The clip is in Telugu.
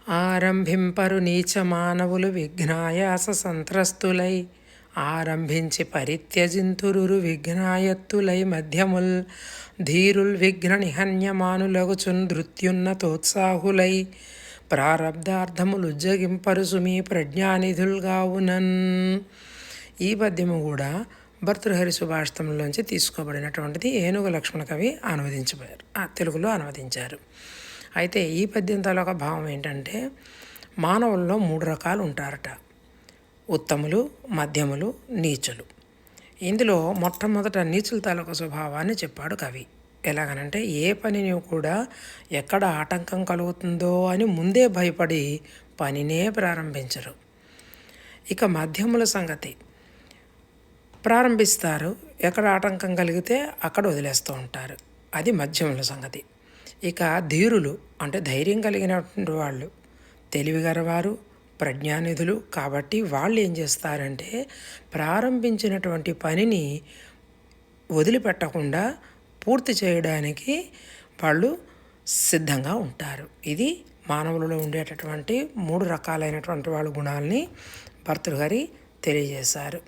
ఆరంభింపరు నీచ మానవులు విఘ్నాయాస సంత్రస్తులై ఆరంభించి పరిత్యజింతురు విఘ్నాయత్తులై మధ్యముల్ ధీరుల్ విఘ్న నిహన్యమానులగుచున్ ధృత్యున్నతోత్సాహులై ప్రారబ్ధార్థములు ఉజ్జగింపరు సుమీ ప్రజ్ఞానిధుల్గావునన్. ఈ పద్యము కూడా భర్తృహరి సుభాషితంలోంచి తీసుకోబడినటువంటిది. ఏనుగు లక్ష్మణ కవి అనువదించబోయారు, తెలుగులో అనువదించారు. అయితే ఈ పద్యం తాలూకా భావం ఏంటంటే, మానవుల్లో 3 రకాలు ఉంటారట: ఉత్తములు, మధ్యములు, నీచులు. ఇందులో మొట్టమొదట నీచుల తాలూకా స్వభావాన్ని చెప్పాడు కవి. ఎలాగనంటే, ఏ పనిని కూడా ఎక్కడ ఆటంకం కలుగుతుందో అని ముందే భయపడి పనినే ప్రారంభించరు. ఇక మధ్యముల సంగతి, ప్రారంభిస్తారు, ఎక్కడ ఆటంకం కలిగితే అక్కడ వదిలేస్తూ ఉంటారు. అది మధ్యముల సంగతి. ఇక ధీరులు అంటే ధైర్యం కలిగినటువంటి వాళ్ళు, తెలివిగలవారు, ప్రజ్ఞానిధులు. కాబట్టి వాళ్ళు ఏం చేస్తారంటే, ప్రారంభించినటువంటి పనిని వదిలిపెట్టకుండా పూర్తి చేయడానికి వాళ్ళు సిద్ధంగా ఉంటారు. ఇది మానవులలో ఉండేటటువంటి 3 రకాలైనటువంటి వాళ్ళ గుణాలని భర్తృహరి తెలియజేశారు.